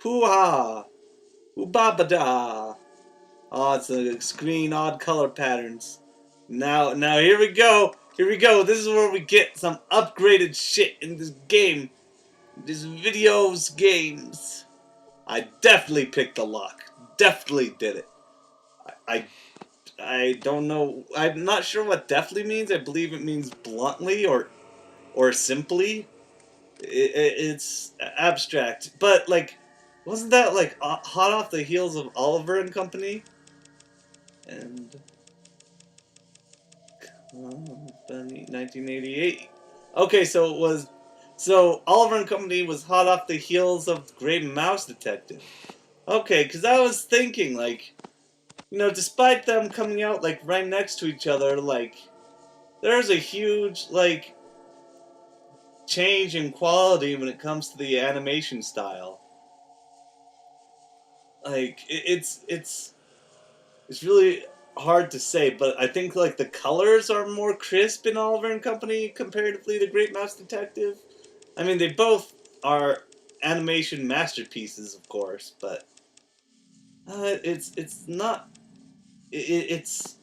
Hoo-ha! Hoo-ba-ba-da! Oh, it's a screen, odd color patterns. Now here we go. Here we go. This is where we get some upgraded shit in this game. This videos games. I definitely picked the lock. Definitely did it. I I don't know. I'm not sure what definitely means. I believe it means bluntly or simply. It's abstract, but like, wasn't that like hot off the heels of Oliver and Company? And 1988. Okay, so it was. So Oliver and Company was hot off the heels of Great Mouse Detective. Okay, because I was thinking like, despite them coming out like right next to each other, like there's a huge like change in quality when it comes to the animation style. Like it's really hard to say, but I think like the colors are more crisp in Oliver and Company comparatively to Great Mouse Detective. I mean, they both are animation masterpieces, of course, but it's not. It's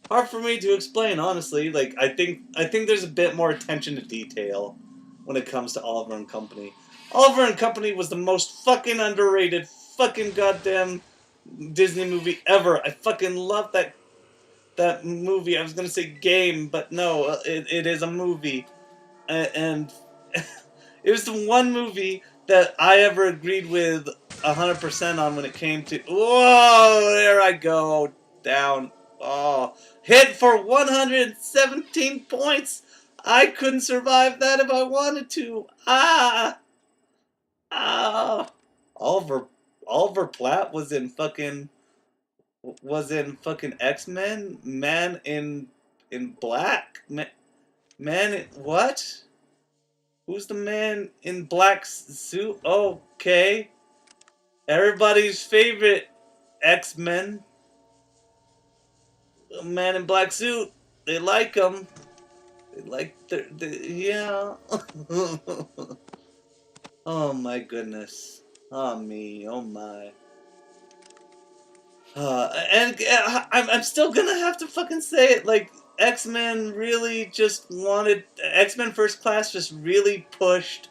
hard for me to explain, honestly. Like I think there's a bit more attention to detail when it comes to Oliver and Company. Oliver and Company was the most fucking underrated fucking goddamn Disney movie ever. I fucking love that movie. I was gonna say game, but no, it is a movie, and it was the one movie that I ever agreed with 100% on when it came to. Whoa, there I go down. Oh, hit for 117 points. I couldn't survive that if I wanted to. Ah. Oliver Oliver Platt was in fucking X-Men, Man in Black, what? Who's the man in black suit? Okay, everybody's favorite X-Men, man in black suit. They like him. They like yeah. Oh my goodness. Oh me. Oh my. I'm still gonna have to fucking say it. Like X Men First Class just really pushed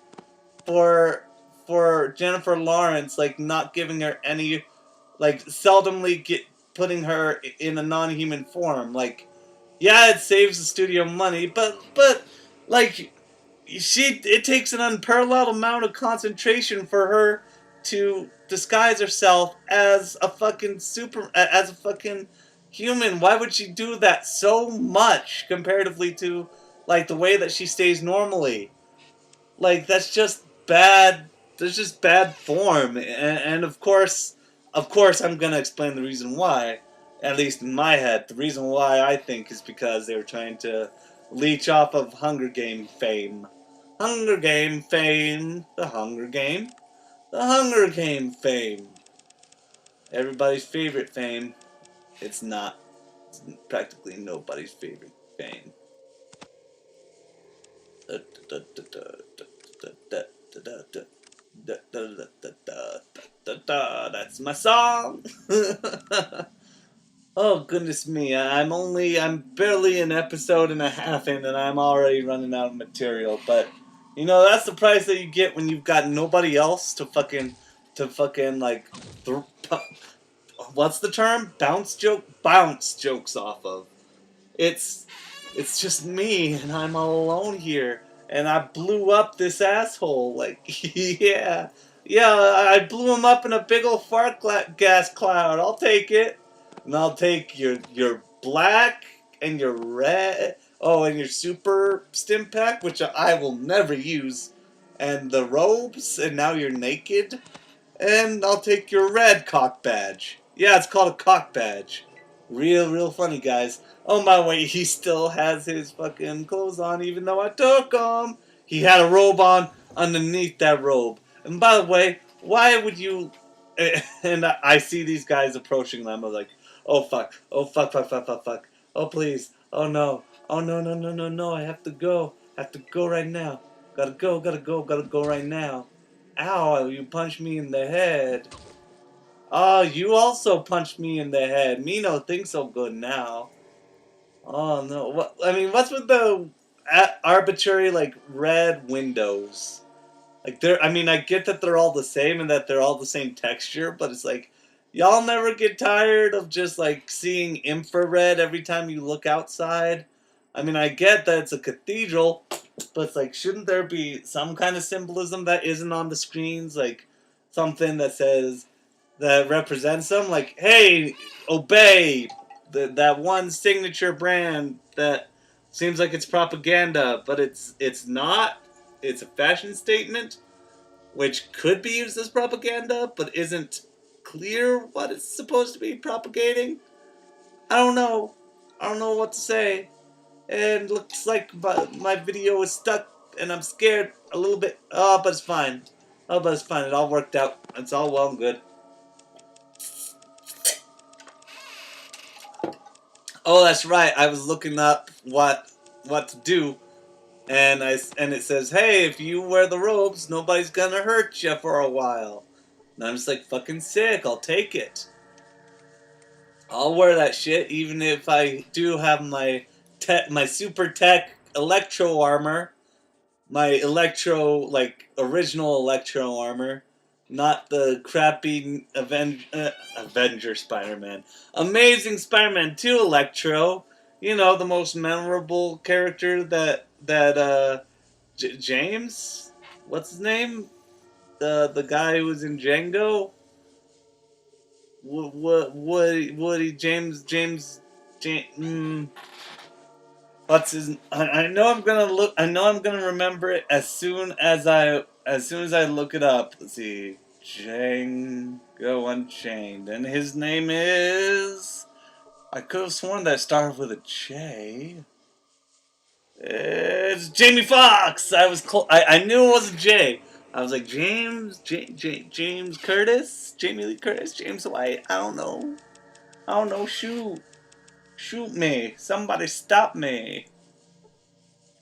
for Jennifer Lawrence, like not giving her any, like seldomly putting her in a non-human form. Like, yeah, it saves the studio money, but like it takes an unparalleled amount of concentration for her to disguise herself as a fucking human. Why would she do that so much comparatively to like the way that she stays normally? Like that's just bad. There's just bad form, and of course, I'm gonna explain the reason why. At least in my head, the reason why I think is because they were trying to leech off of Hunger Game fame. Hunger Game fame. The Hunger Game fame. Everybody's favorite fame. It's not. It's practically nobody's favorite fame. That's my song. Oh goodness me! I'm barely an episode and a half in, and I'm already running out of material. But that's the price that you get when you've got nobody else to fucking like, th- what's the term? Bounce jokes off of. It's it's just me, and I'm all alone here, and I blew up this asshole. Like, yeah, yeah, I blew him up in a big old gas cloud. I'll take it, and I'll take your black and your red. Oh, and your super stim pack, which I will never use, and the robes, and now you're naked, and I'll take your red cock badge. Yeah, it's called a cock badge. Real funny, guys. Oh my way, he still has his fucking clothes on, even though I took them. He had a robe on underneath that robe. And by the way, why would you? And I see these guys approaching them. I'm like, oh fuck, oh fuck, fuck, fuck, fuck, fuck. Oh please, oh no, oh no, no, no, no, no. I have to go right now. Gotta go right now. Ow, you punched me in the head. Oh, you also punched me in the head. Me no think so good now. Oh no, what? I mean, what's with the arbitrary like red windows? Like they're, I mean, I get that they're all the same and that they're all the same texture, but it's like, y'all never get tired of just like seeing infrared every time you look outside? I mean, I get that it's a cathedral, but it's like, shouldn't there be some kind of symbolism that isn't on the screens? Like something that says, that represents them? Like, hey, obey that one signature brand that seems like it's propaganda, but it's not. It's a fashion statement, which could be used as propaganda, but isn't clear what it's supposed to be propagating. I don't know. I don't know what to say. And looks like my video is stuck, and I'm scared a little bit. Oh, but it's fine. Oh, but it's fine. It all worked out. It's all well and good. Oh, that's right. I was looking up what to do, and it says, "Hey, if you wear the robes, nobody's gonna hurt you for a while." And I'm just like, fucking sick. I'll take it. I'll wear that shit, even if I do have my super tech electro armor, my original electro armor, not the crappy Avenger Spider-Man. Amazing Spider-Man 2 Electro. You know, the most memorable character that James, what's his name? The guy who was in Django. Woody James. What's his? I know I'm gonna look. I know I'm gonna remember it as soon as I look it up. Let's see, Django Unchained, and his name is. I could have sworn that started with a J. It's Jamie Foxx. I was I knew it was a J. I was like James Curtis, Jamie Lee Curtis, James White. I don't know. Shoot me. Somebody stop me.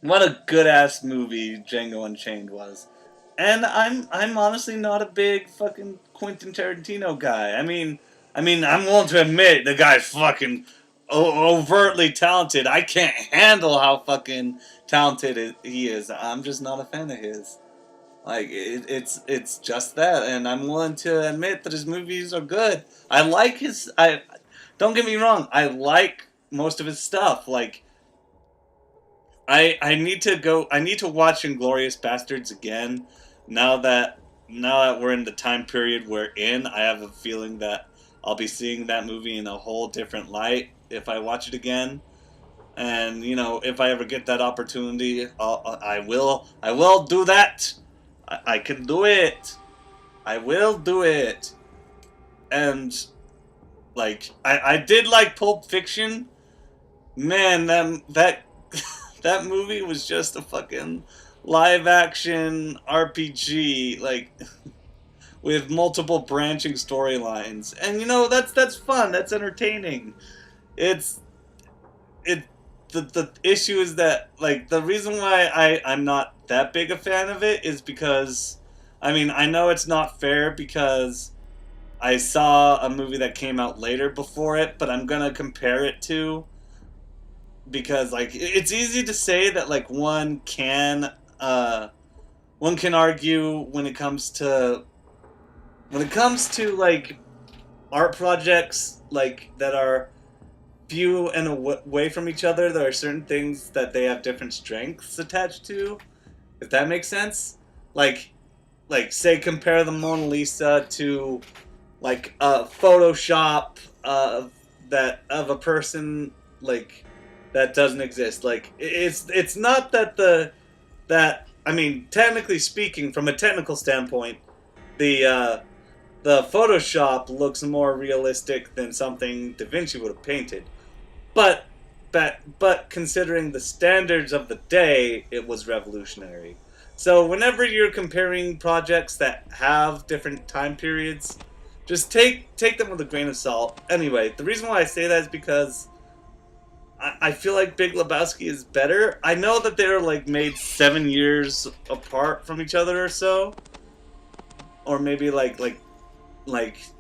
What a good ass movie Django Unchained was. And I'm honestly not a big fucking Quentin Tarantino guy. I mean I'm willing to admit the guy's fucking overtly talented. I can't handle how fucking talented he is. I'm just not a fan of his. Like it's just that, and I'm willing to admit that his movies are good. I like his. I don't get me wrong. I like most of his stuff. Like I need to go. I need to watch Inglourious Bastards again. Now that we're in the time period we're in, I have a feeling that I'll be seeing that movie in a whole different light if I watch it again. And you know, if I ever get that opportunity, I will do that. I can do it. I will do it. And like I did like Pulp Fiction. Man, that that movie was just a fucking live action RPG, like with multiple branching storylines. And you know, that's fun. That's entertaining. It's it the issue is that like the reason why I'm not that big a fan of it is because I mean I know it's not fair because I saw a movie that came out later before it, but I'm gonna compare it to because like it's easy to say that like one can argue when it comes to like art projects like that are few and away from each other. There are certain things that they have different strengths attached to, if that makes sense. Like say compare the Mona Lisa to like a Photoshop that of a person like that doesn't exist. Like it's not that I mean, technically speaking, from a technical standpoint, the Photoshop looks more realistic than something Da Vinci would have painted. But considering the standards of the day, it was revolutionary. So whenever you're comparing projects that have different time periods, just take them with a grain of salt. Anyway, the reason why I say that is because I feel like Big Lebowski is better. I know that they're like made 7 years apart from each other or so, or maybe like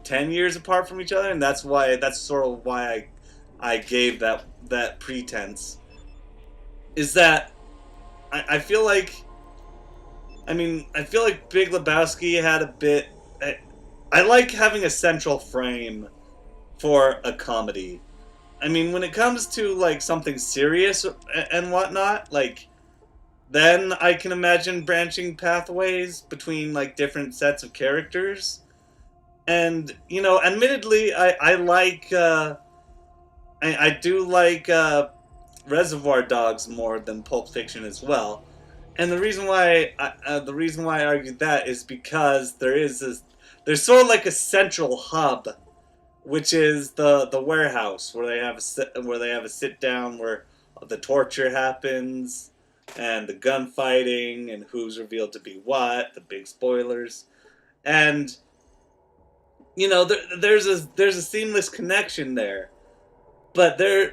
10 years apart from each other, and that's sort of why I gave that pretense. Is that I feel like, I feel like Big Lebowski had a bit. I like having a central frame for a comedy. I mean, when it comes to like something serious and whatnot, like then I can imagine branching pathways between like different sets of characters. And admittedly, I do like Reservoir Dogs more than Pulp Fiction as well. And the reason why I argued that is because there's sort of like a central hub, which is the warehouse where they have a sit down where the torture happens and the gunfighting and who's revealed to be what, the big spoilers, and there's a seamless connection there, but uh,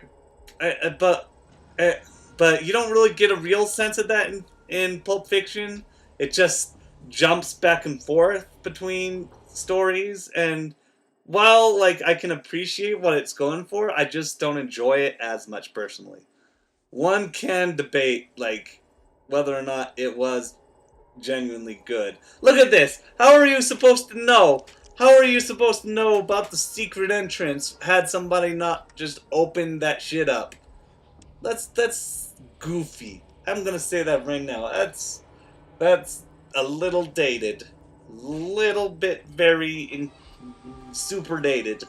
but uh, but you don't really get a real sense of that in Pulp Fiction. It just jumps back and forth between stories, and while like I can appreciate what it's going for, I just don't enjoy it as much personally. One can debate like whether or not it was genuinely good. Look at this. How are you supposed to know? How are you supposed to know about the secret entrance had somebody not just opened that shit up? That's goofy. I'm gonna say that right now. That's a little dated. Little bit super dated.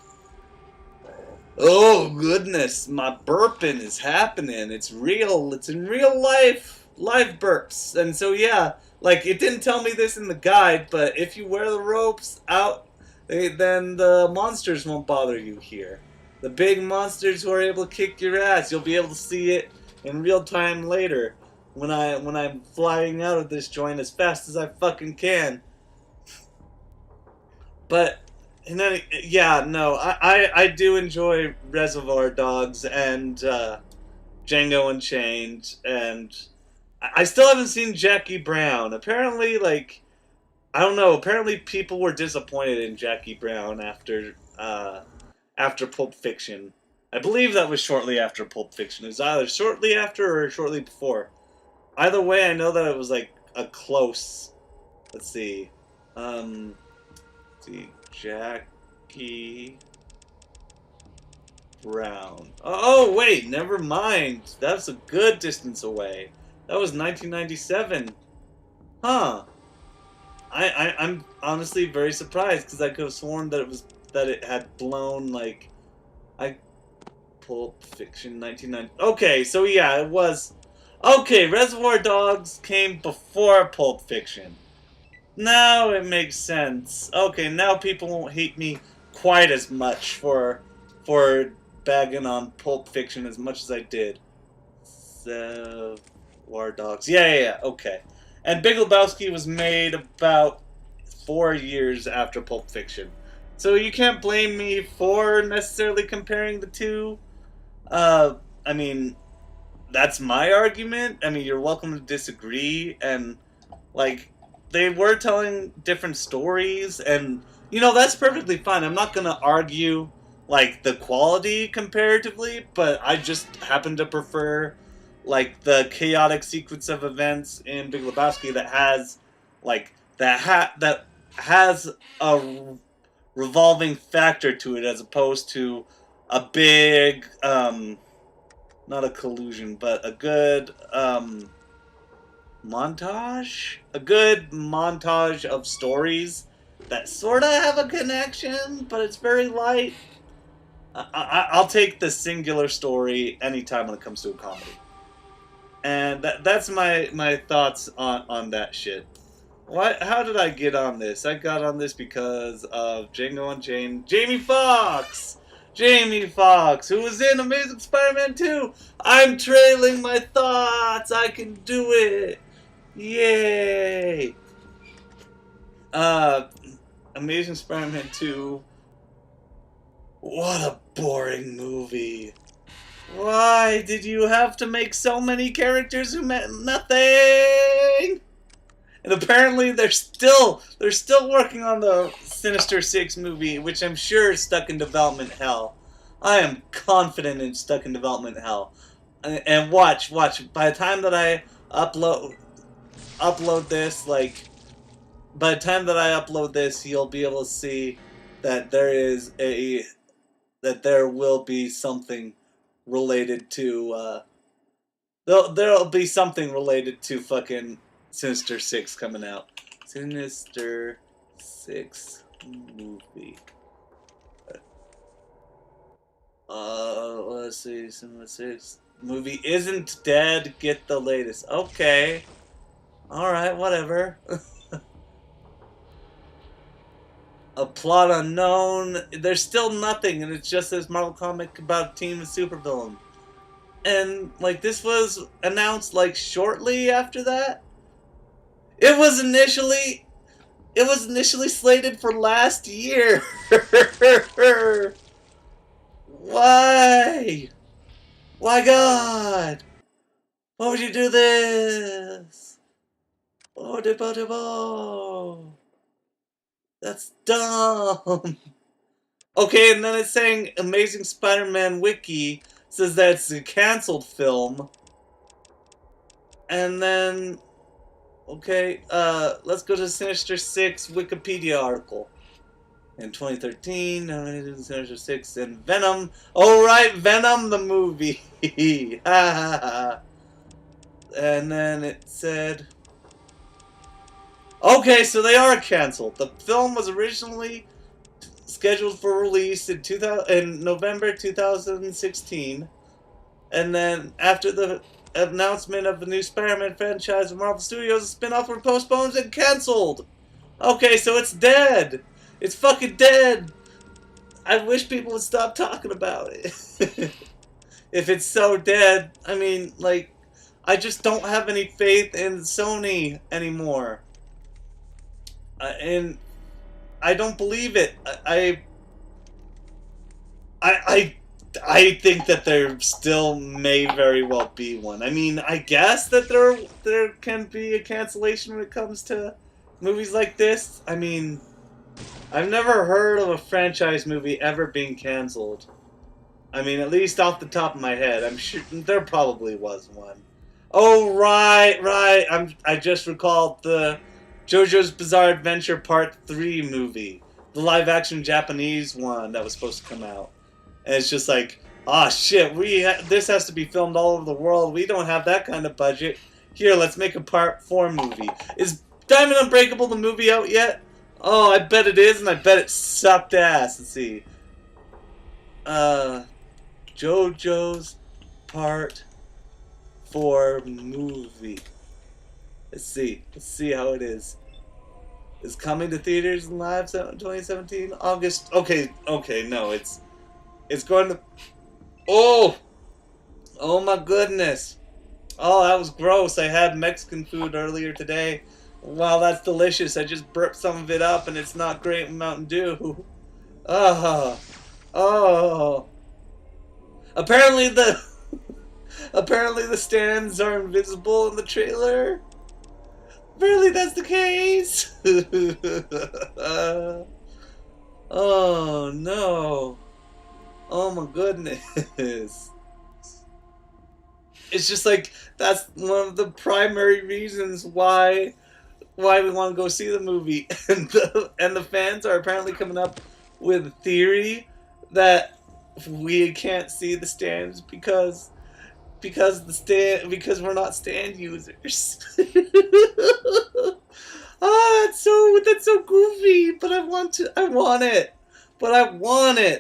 Oh goodness, my burping is happening. It's real. It's in real life. Live burps. And so yeah, like it didn't tell me this in the guide, but if you wear the ropes out, then the monsters won't bother you here. The big monsters who are able to kick your ass, you'll be able to see it in real time later when I'm flying out of this joint as fast as I fucking can. But and then yeah, no, I do enjoy Reservoir Dogs and Django Unchained, and I still haven't seen Jackie Brown. Apparently, like I don't know. Apparently, people were disappointed in Jackie Brown after Pulp Fiction. I believe that was shortly after Pulp Fiction. It was either shortly after or shortly before. Either way, I know that it was like a close. Let's see. Jackie Brown. Oh wait, never mind. That's a good distance away. That was 1997. Huh. I'm honestly very surprised because I could have sworn that it had blown like Pulp Fiction 1990. Okay, so yeah, it was. Okay, Reservoir Dogs came before Pulp Fiction. Now it makes sense. Okay, now people won't hate me quite as much for bagging on Pulp Fiction as much as I did. Reservoir Dogs. Yeah. Okay. And Big Lebowski was made about 4 years after Pulp Fiction. So you can't blame me for necessarily comparing the two. I mean, that's my argument. I mean, you're welcome to disagree. And, like, they were telling different stories. And, that's perfectly fine. I'm not going to argue, like, the quality comparatively. But I just happen to prefer like the chaotic sequence of events in Big Lebowski that has like that has a revolving factor to it as opposed to a big not a collusion but a good montage of stories that sort of have a connection but it's very light. I'll take the singular story anytime when it comes to a comedy. And that's my thoughts on that shit. How did I get on this? I got on this because of Django Unchained. Jamie Foxx! Jamie Foxx, who was in Amazing Spider-Man 2! I'm trailing my thoughts! I can do it! Yay! Amazing Spider-Man 2. What a boring movie. Why did you have to make so many characters who meant nothing? And apparently they're still working on the Sinister Six movie, which I'm sure is stuck in development hell. I am confident it's stuck in development hell. And watch. By the time that I upload this, like, by the time that I upload this, you'll be able to see that there will be something related to there'll be something related to fucking Sinister Six coming out. Sinister Six movie. Let's see. Sinister Six movie isn't dead. Get the latest. Okay. All right. Whatever. A plot unknown. There's still nothing, and it's just this Marvel comic about a team of supervillains. And like this was announced like shortly after that. It was initially slated for last year. Why? Why, God? Why would you do this? Oh, that's dumb. Okay, and then it's saying Amazing Spider-Man Wiki says that it's a cancelled film. And then, okay, let's go to Sinister Six Wikipedia article. In 2013, Sinister Six and Venom. Oh, right, Venom the movie. And then it said, okay, so they are canceled. The film was originally scheduled for release in November 2016, and then after the announcement of the new Spider-Man franchise of Marvel Studios, the spin-off were postponed and canceled. Okay, so it's dead. It's fucking dead. I wish people would stop talking about it. If it's so dead, I mean, like, I just don't have any faith in Sony anymore. And I don't believe it. I think that there still may very well be one. I mean, I guess that there can be a cancellation when it comes to movies like this. I mean, I've never heard of a franchise movie ever being canceled. I mean, at least off the top of my head, I'm sure there probably was one. Oh, right. I just recalled the JoJo's Bizarre Adventure Part 3 movie. The live-action Japanese one that was supposed to come out. And it's just like, ah, shit, this has to be filmed all over the world. We don't have that kind of budget. Here, let's make a Part 4 movie. Is Diamond Unbreakable the movie out yet? Oh, I bet it is, and I bet it sucked ass. Let's see. JoJo's Part 4 movie. Let's see how it is. It's coming to theaters and live 2017 August. Okay, no, it's going to. Oh my goodness. Oh, that was gross. I had Mexican food earlier today. Wow, that's delicious. I just burped some of it up, and it's not great with Mountain Dew. Oh. Apparently the stands are invisible in the trailer. Apparently that's the case. Oh no. Oh my goodness. It's just like that's one of the primary reasons why we want to go see the movie, and the fans are apparently coming up with a theory that we can't see the stands because we're not stand users. That's so goofy, but I want it.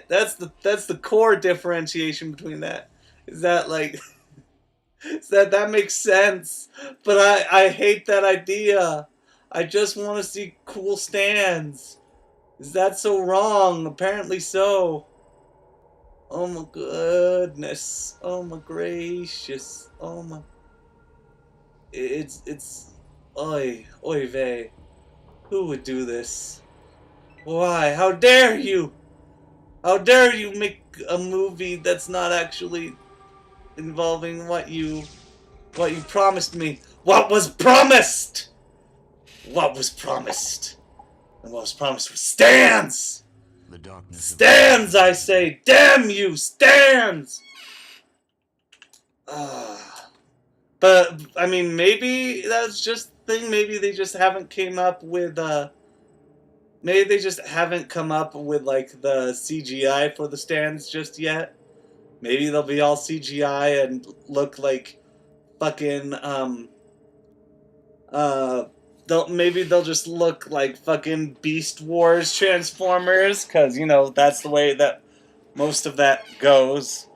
That's the core differentiation between that. Is that like that makes sense, but I hate that idea. I just want to see cool stands. Is that so wrong? Apparently so. Oh my goodness. Oh my gracious. Oh my. It's. Oy vey. Who would do this? Why? How dare you? How dare you make a movie that's not actually involving what you promised me? What was promised? what was promised. And what was promised was stands! The darkness Stands, I say! Damn you! Stands! But, I mean, maybe that's just the thing. Maybe they just haven't came up with, maybe they just haven't come up with, like, the CGI for the stands just yet. Maybe they'll be all CGI and look like fucking, maybe they'll just look like fucking Beast Wars Transformers, because, you know, that's the way that most of that goes.